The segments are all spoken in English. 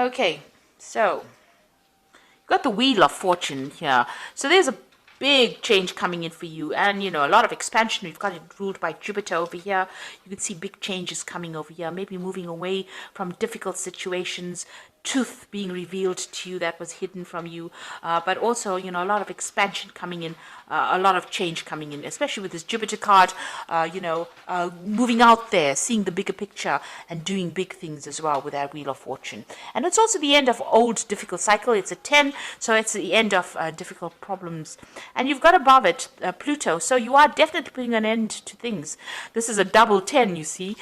Okay, so got the Wheel of Fortune here. So there's a big change coming in for you, and a lot of expansion. We've got it ruled by Jupiter over here. You can see big changes coming over here, maybe moving away from difficult situations, truth being revealed to you that was hidden from you, but also a lot of expansion coming in, a lot of change coming in, especially with this Jupiter card. Moving out there, seeing the bigger picture, and doing big things as well with that Wheel of Fortune. And it's also the end of old difficult cycle. It's a 10, so it's the end of difficult problems. And you've got above it Pluto, so you are definitely putting an end to things. This is a double 10, you see,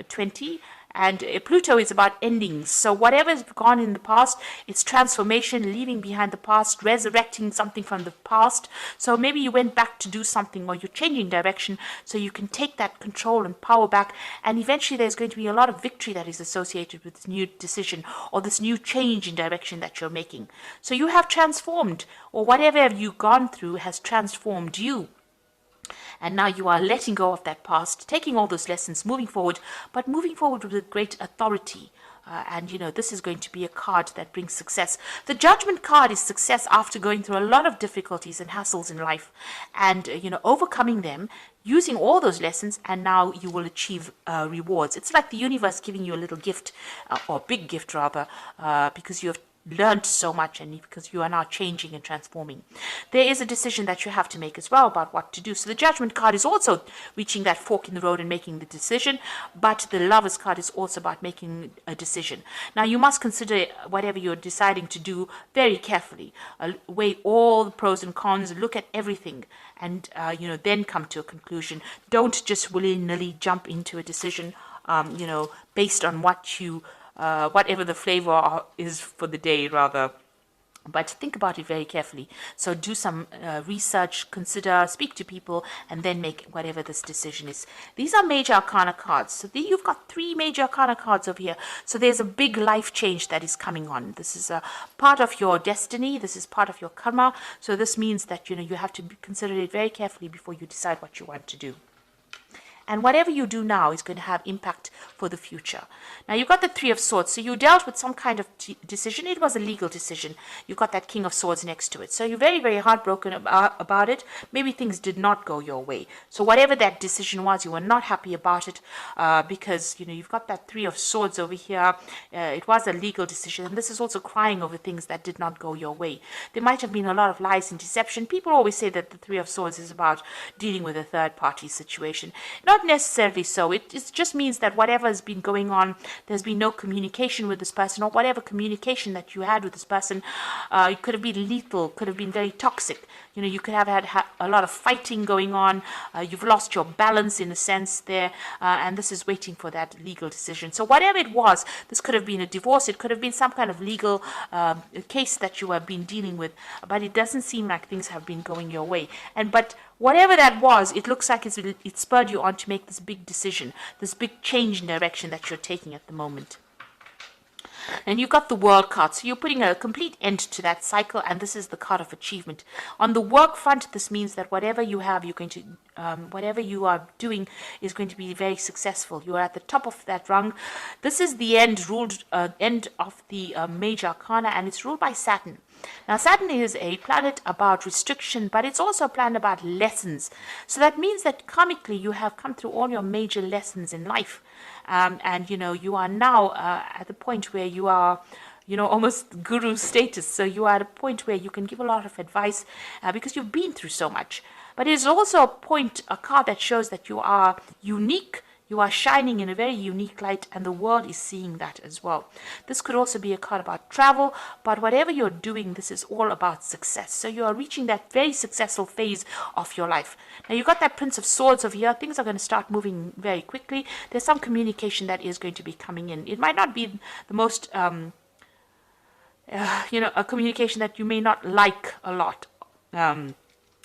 20. And Pluto is about endings. So whatever has gone in the past, it's transformation, leaving behind the past, resurrecting something from the past. So maybe you went back to do something, or you're changing direction so you can take that control and power back. And eventually there's going to be a lot of victory that is associated with this new decision or this new change in direction that you're making. So you have transformed, or whatever you've gone through has transformed you. And now you are letting go of that past, taking all those lessons, moving forward, but moving forward with great authority. And this is going to be a card that brings success. The Judgment card is success after going through a lot of difficulties and hassles in life, and overcoming them, using all those lessons, and now you will achieve rewards. It's like the universe giving you a little gift, or big gift rather, because you have learned so much, and because you are now changing and transforming. There is a decision that you have to make as well about what to do. So the Judgment card is also reaching that fork in the road and making the decision, but the Lovers card is also about making a decision. Now you must consider whatever you're deciding to do very carefully. Weigh all the pros and cons, look at everything, and then come to a conclusion. Don't just willy-nilly jump into a decision based on what you whatever the flavor is for the day, rather. But think about it very carefully. So do some research, consider, speak to people, and then make whatever this decision is. These are major arcana cards. So you've got 3 major arcana cards over here. So there's a big life change that is coming on. This is a part of your destiny. This is part of your karma. So this means that you have to consider it very carefully before you decide what you want to do. And whatever you do now is going to have impact for the future. Now, you've got the 3 of Swords. So you dealt with some kind of decision. It was a legal decision. You've got that King of Swords next to it. So you're very, very heartbroken about it. Maybe things did not go your way. So whatever that decision was, you were not happy about it because, you've got that 3 of Swords over here. It was a legal decision. And this is also crying over things that did not go your way. There might have been a lot of lies and deception. People always say that the 3 of Swords is about dealing with a third-party situation. Not necessarily so. It just means that whatever has been going on, there's been no communication with this person, or whatever communication that you had with this person, it could have been lethal, could have been very toxic. You could have had a lot of fighting going on. You've lost your balance in a sense there, and this is waiting for that legal decision. So whatever it was, this could have been a divorce. It could have been some kind of legal case that you have been dealing with, but it doesn't seem like things have been going your way. But whatever that was, it looks like it spurred you on to make this big decision, this big change in direction that you're taking at the moment. And you've got the World card, so you're putting a complete end to that cycle, and this is the card of achievement. On the work front, this means that whatever you have, you're going to, whatever you are doing is going to be very successful. You are at the top of that rung. This is the end of the major arcana, and it's ruled by Saturn. Now, Saturn is a planet about restriction, but it's also a planet about lessons. So that means that karmically you have come through all your major lessons in life. And you are now at the point where you are, almost guru status. So you are at a point where you can give a lot of advice because you've been through so much. But it's also a card that shows that you are unique. You are shining in a very unique light, and the world is seeing that as well. This could also be a card about travel, but whatever you're doing, this is all about success. So you are reaching that very successful phase of your life. Now, you've got that Prince of Swords over here. Things are going to start moving very quickly. There's some communication that is going to be coming in. It might not be the most, a communication that you may not like a lot.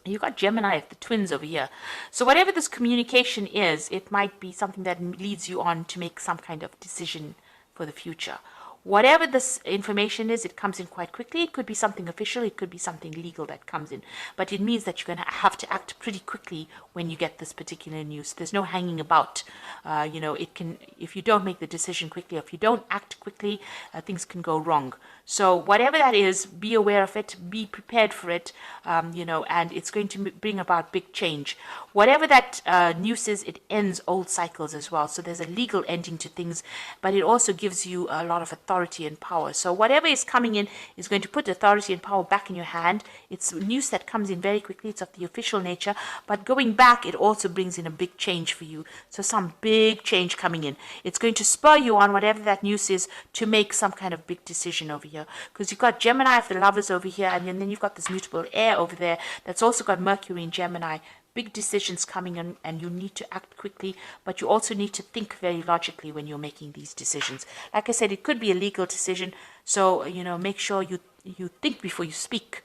You've got Gemini, the twins over here. So whatever this communication is, it might be something that leads you on to make some kind of decision for the future. whatever this information is, it comes in quite quickly. It could be something official, it could be something legal that comes in, but it means that you're going to have to act pretty quickly when you get this particular news. There's no hanging about. It can, if you don't make the decision quickly, or if you don't act quickly, things can go wrong. So whatever that is, be aware of it, be prepared for it, and it's going to bring about big change. Whatever that news is, it ends old cycles as well. So there's a legal ending to things, but it also gives you a lot of authority and power. So whatever is coming in is going to put authority and power back in your hand. It's news that comes in very quickly. It's of the official nature, but going back, it also brings in a big change for you. So some big change coming in. It's going to spur you on, whatever that news is, to make some kind of big decision over here. Because you've got Gemini of the Lovers over here, and then you've got this mutable air over there that's also got Mercury in Gemini. Big decisions coming in, and you need to act quickly, but you also need to think very logically when you're making these decisions. Like I said, it could be a legal decision, so make sure you think before you speak.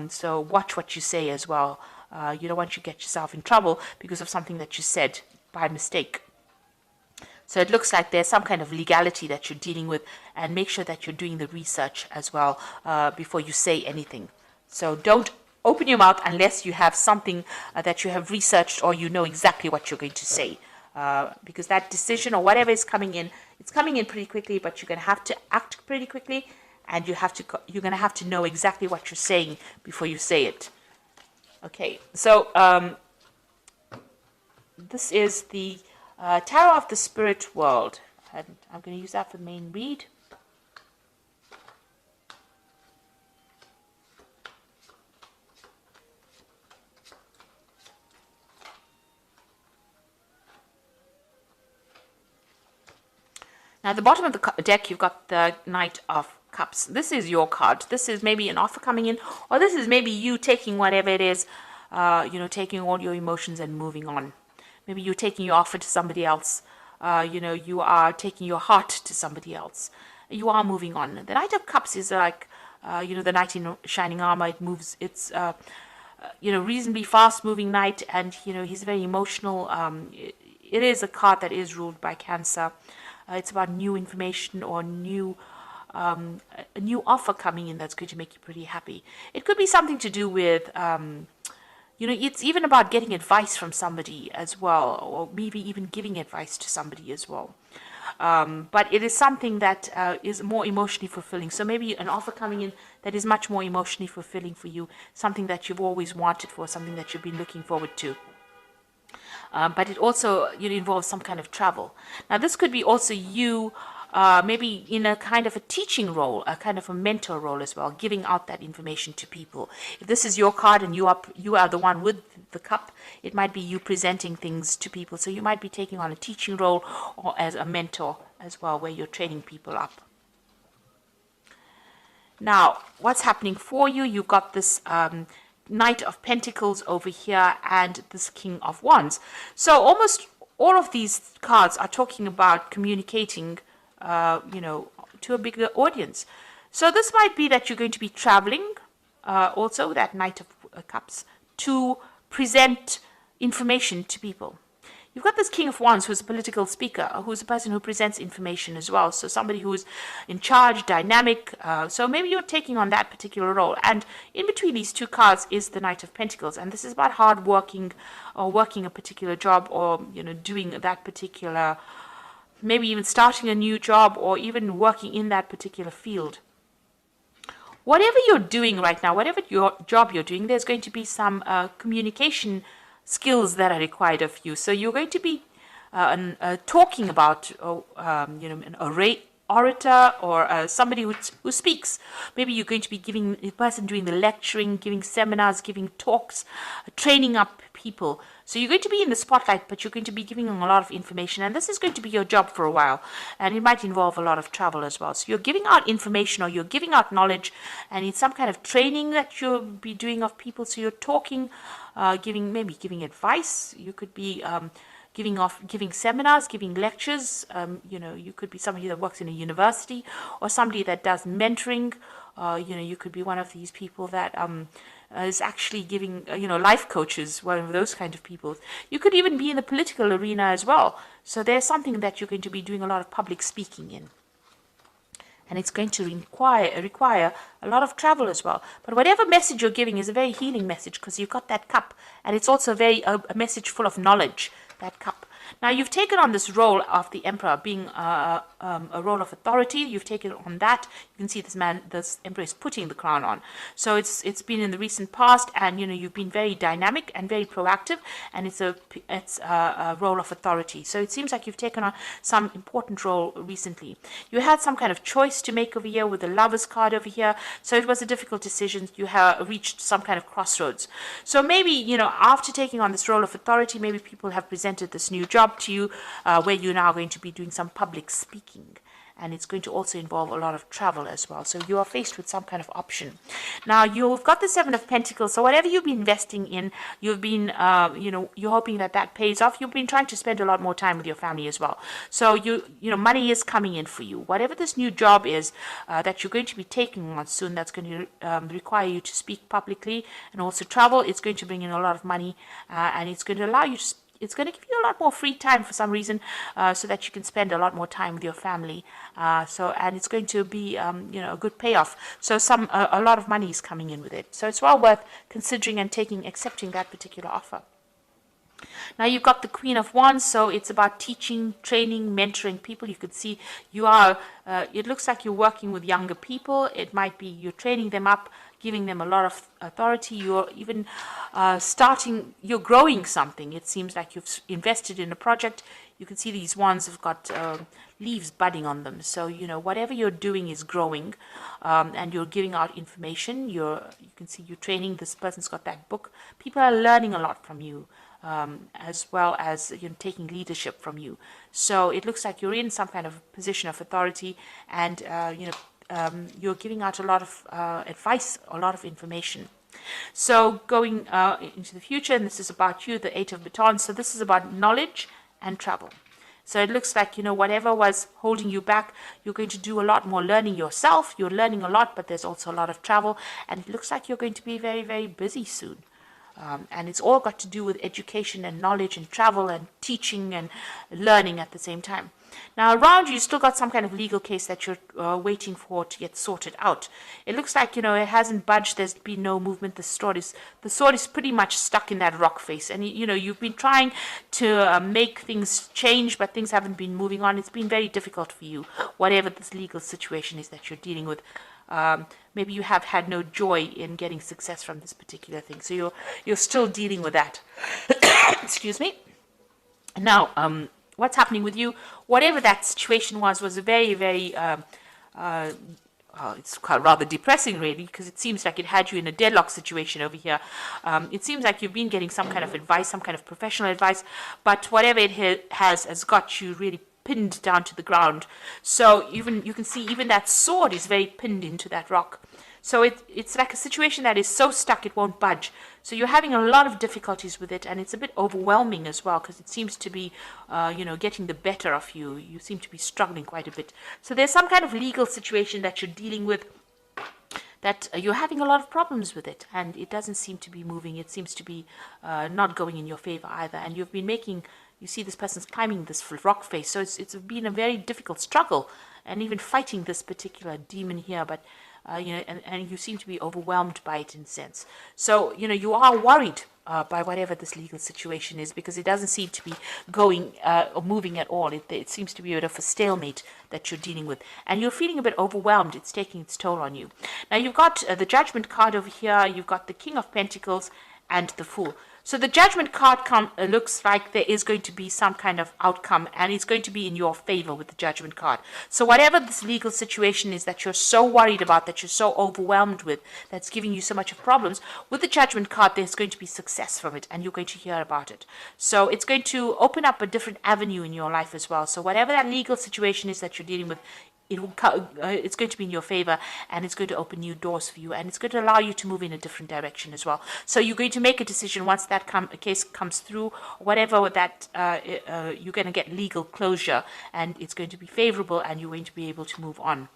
So watch what you say as well. You don't want to get yourself in trouble because of something that you said by mistake. So it looks like there's some kind of legality that you're dealing with, and make sure that you're doing the research as well before you say anything. So don't open your mouth unless you have something that you have researched, or you know exactly what you're going to say. Because that decision or whatever is coming in, it's coming in pretty quickly, but you're going to have to act pretty quickly, and you're going to have to know exactly what you're saying before you say it. Okay, so this is the Tarot of the Spirit World, and I'm going to use that for the main read. Now, at the bottom of the deck, you've got the Knight of Cups. This is your card. This is maybe an offer coming in, or this is maybe you taking whatever it is, taking all your emotions and moving on. Maybe you're taking your offer to somebody else. You are taking your heart to somebody else. You are moving on. The Knight of Cups is like, the knight in shining armor. It moves. It's, reasonably fast-moving knight, and he's very emotional. It is a card that is ruled by Cancer. It's about new information or a new offer coming in that's going to make you pretty happy. It could be something to do with, it's even about getting advice from somebody as well, or maybe even giving advice to somebody as well. But it is something that is more emotionally fulfilling. So maybe an offer coming in that is much more emotionally fulfilling for you, something that you've always wanted for, something that you've been looking forward to. But it also involves some kind of travel. Now, this could be also you maybe in a kind of a teaching role, a kind of a mentor role as well, giving out that information to people. If this is your card and you are the one with the cup, it might be you presenting things to people. So you might be taking on a teaching role or as a mentor as well, where you're training people up. Now, what's happening for you? You've got this Knight of Pentacles over here and this King of Wands. So almost all of these cards are talking about communicating, to a bigger audience. So this might be that you're going to be traveling, also that Knight of Cups, to present information to people. You've got this King of Wands, who's a political speaker, who's a person who presents information as well. So somebody who's in charge, dynamic. So maybe you're taking on that particular role. And in between these two cards is the Knight of Pentacles. And this is about hard working, or working a particular job, or, doing that particular, maybe even starting a new job, or even working in that particular field. Whatever you're doing right now, whatever your job you're doing, there's going to be some communication skills that are required of you. So you're going to be talking about, an orator, or somebody who speaks. Maybe you're going to be giving a person doing the lecturing, giving seminars, giving talks, training up people. So you're going to be in the spotlight, but you're going to be giving them a lot of information, and this is going to be your job for a while, and it might involve a lot of travel as well. So you're giving out information, or you're giving out knowledge, and it's some kind of training that you'll be doing of people. So you're talking, giving advice. You could be giving seminars, giving lectures. You could be somebody that works in a university, or somebody that does mentoring. You could be one of these people that is actually giving, life coaches, one of those kind of people. You could even be in the political arena as well. So there's something that you're going to be doing a lot of public speaking in. and it's going to require a lot of travel as well. But whatever message you're giving is a very healing message, because you've got that cup, and it's also a message full of knowledge, that cup. Now, you've taken on this role of the emperor, being a role of authority. You've taken on that. You can see this emperor is putting the crown on. So it's been in the recent past, and you've been very dynamic and very proactive, and it's a role of authority. So it seems like you've taken on some important role recently. You had some kind of choice to make over here with the Lovers card over here. So it was a difficult decision. You have reached some kind of crossroads. So maybe, after taking on this role of authority, maybe people have presented this new job to you, where you're now going to be doing some public speaking, and it's going to also involve a lot of travel as well. So you are faced with some kind of option. Now, you've got the Seven of Pentacles, so whatever you've been investing in, you've been you're hoping that pays off. You've been trying to spend a lot more time with your family as well. So money is coming in for you. Whatever this new job is that you're going to be taking on soon, that's going to require you to speak publicly and also travel. It's going to bring in a lot of money, and it's going to allow you to it's going to give you a lot more free time for some reason, so that you can spend a lot more time with your family. And it's going to be, a good payoff. So a lot of money is coming in with it. So it's well worth considering and accepting that particular offer. Now, you've got the Queen of Wands, so it's about teaching, training, mentoring people. You could see it looks like you're working with younger people. It might be you're training them up, giving them a lot of authority. You're even you're growing something. It seems like you've invested in a project. You can see these wands have got leaves budding on them. So, whatever you're doing is growing, and you're giving out information. You can see you're training. This person's got that book. People are learning a lot from you, as well as taking leadership from you. So it looks like you're in some kind of position of authority, and you're giving out a lot of advice, a lot of information. So going into the future, and this is about you, the Eight of Batons. So this is about knowledge and travel. So it looks like, whatever was holding you back, you're going to do a lot more learning yourself. You're learning a lot, but there's also a lot of travel. And it looks like you're going to be very, very busy soon. And it's all got to do with education and knowledge and travel and teaching and learning at the same time. Now, around you still got some kind of legal case that you're waiting for to get sorted out. It looks like, it hasn't budged. There's been no movement. The sword is pretty much stuck in that rock face. And, you've been trying to make things change, but things haven't been moving on. It's been very difficult for you, whatever this legal situation is that you're dealing with. Maybe you have had no joy in getting success from this particular thing. So you're still dealing with that. Excuse me. Now, what's happening with you, whatever that situation was a very, very, it's rather depressing, really, because it seems like it had you in a deadlock situation over here. It seems like you've been getting some kind of advice, some kind of professional advice, but whatever it has got you really pinned down to the ground. So you can see even that sword is very pinned into that rock. So it's like a situation that is so stuck it won't budge. So you're having a lot of difficulties with it, and it's a bit overwhelming as well, because it seems to be, getting the better of you. You seem to be struggling quite a bit. So there's some kind of legal situation that you're dealing with, that you're having a lot of problems with it, and it doesn't seem to be moving. It seems to be not going in your favor either. And you've been you see this person's climbing this rock face. So it's been a very difficult struggle, and even fighting this particular demon here, but and you seem to be overwhelmed by it in a sense. So, you are worried by whatever this legal situation is, because it doesn't seem to be going or moving at all. It seems to be a bit of a stalemate that you're dealing with. And you're feeling a bit overwhelmed. It's taking its toll on you. Now, you've got the Judgment card over here. You've got the King of Pentacles and the Fool. So the Judgment card looks like there is going to be some kind of outcome, and it's going to be in your favor with the Judgment card. So whatever this legal situation is that you're so worried about, that you're so overwhelmed with, that's giving you so much of problems, with the Judgment card, there's going to be success from it, and you're going to hear about it. So it's going to open up a different avenue in your life as well. So whatever that legal situation is that you're dealing with, it's going to be in your favor, and it's going to open new doors for you, and it's going to allow you to move in a different direction as well. So you're going to make a decision once that case comes through, whatever that you're going to get legal closure, and it's going to be favorable, and you're going to be able to move on.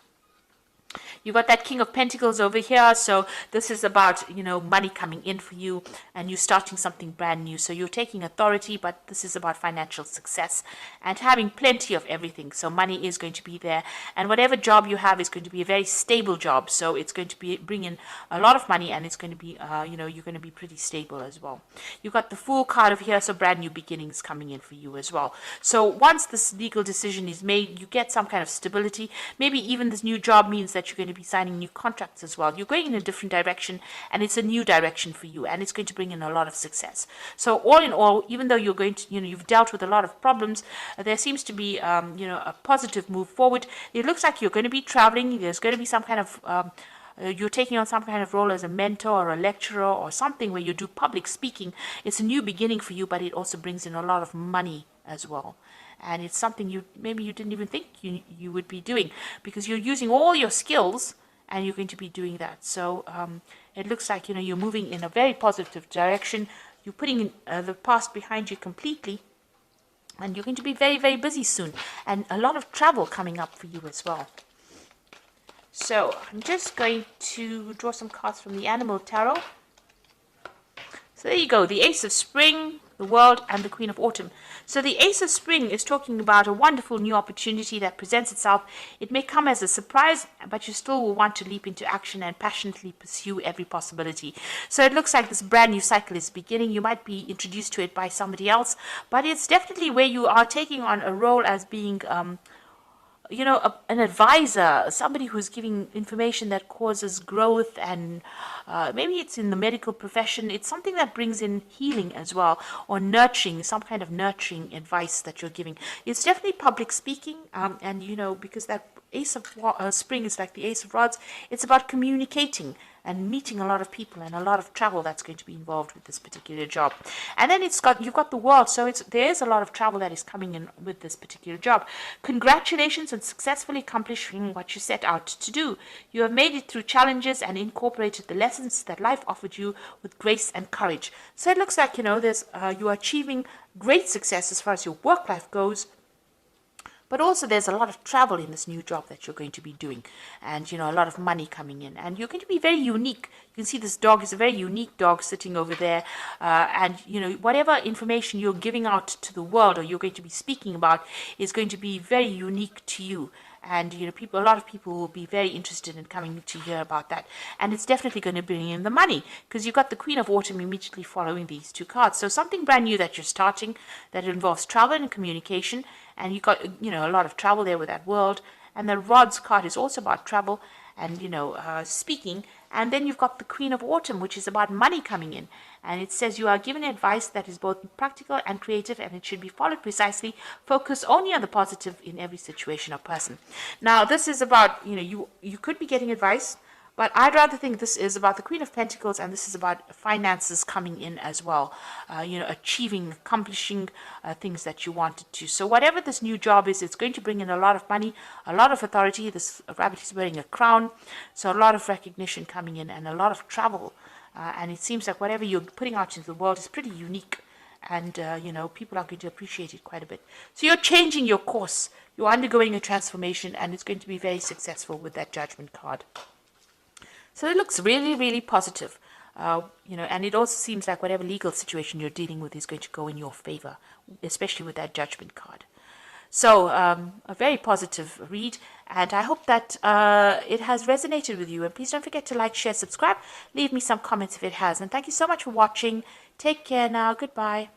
You got that King of Pentacles over here. So this is about, money coming in for you and you starting something brand new. So you're taking authority, but this is about financial success and having plenty of everything. So money is going to be there. And whatever job you have is going to be a very stable job. So it's going to be bring in a lot of money and it's going to be, you're going to be pretty stable as well. You got the Fool card over here. So brand new beginnings coming in for you as well. So once this legal decision is made, you get some kind of stability. Maybe even this new job means that you're going to be signing new contracts as well. You're going in a different direction and it's a new direction for you and it's going to bring in a lot of success. So all in all, even though you're going to, you've dealt with a lot of problems, there seems to be, a positive move forward. It looks like you're going to be traveling. There's going to be some kind of, you're taking on some kind of role as a mentor or a lecturer or something where you do public speaking. It's a new beginning for you, but it also brings in a lot of money as well. And it's something maybe you didn't even think you would be doing because you're using all your skills and you're going to be doing that. So it looks like, you're moving in a very positive direction. You're putting the past behind you completely. And you're going to be very, very busy soon. And a lot of travel coming up for you as well. So I'm just going to draw some cards from the Animal Tarot. So there you go. The Ace of Spring, the World, and the Queen of Autumn. So the Ace of Spring is talking about a wonderful new opportunity that presents itself. It may come as a surprise, but you still will want to leap into action and passionately pursue every possibility. So it looks like this brand new cycle is beginning. You might be introduced to it by somebody else, but it's definitely where you are taking on a role as being an advisor, somebody who's giving information that causes growth, and maybe it's in the medical profession. It's something that brings in healing as well, or nurturing, some kind of nurturing advice that you're giving. It's definitely public speaking, and because that Ace of Spring is like the Ace of Rods, it's about communicating and meeting a lot of people and a lot of travel that's going to be involved with this particular job. And then you've got the World, so there's a lot of travel that is coming in with this particular job. Congratulations on successfully accomplishing what you set out to do. You have made it through challenges and incorporated the lessons that life offered you with grace and courage. So it looks like, you are achieving great success as far as your work life goes. But also there's a lot of travel in this new job that you're going to be doing. And, a lot of money coming in. And you're going to be very unique. You can see this dog is a very unique dog sitting over there. And, whatever information you're giving out to the world or you're going to be speaking about is going to be very unique to you. And, a lot of people will be very interested in coming to hear about that. And it's definitely going to bring in the money because you've got the Queen of Autumn immediately following these two cards. So something brand new that you're starting that involves travel and communication. And you've got, a lot of travel there with that World. And the Rods card is also about travel and, speaking. And then you've got the Queen of Autumn, which is about money coming in. And it says you are given advice that is both practical and creative, and it should be followed precisely. Focus only on the positive in every situation or person. Now, this is about, you could be getting advice, but I'd rather think this is about the Queen of Pentacles, and this is about finances coming in as well. Achieving, accomplishing things that you wanted to. So whatever this new job is, it's going to bring in a lot of money, a lot of authority. This rabbit is wearing a crown, so a lot of recognition coming in and a lot of travel. And it seems like whatever you're putting out into the world is pretty unique. And, people are going to appreciate it quite a bit. So you're changing your course. You're undergoing a transformation, and it's going to be very successful with that Judgment card. So it looks really, really positive. And it also seems like whatever legal situation you're dealing with is going to go in your favor, especially with that Judgment card. So a very positive read, and I hope that it has resonated with you. And please don't forget to like, share, subscribe. Leave me some comments if it has. And thank you so much for watching. Take care now. Goodbye.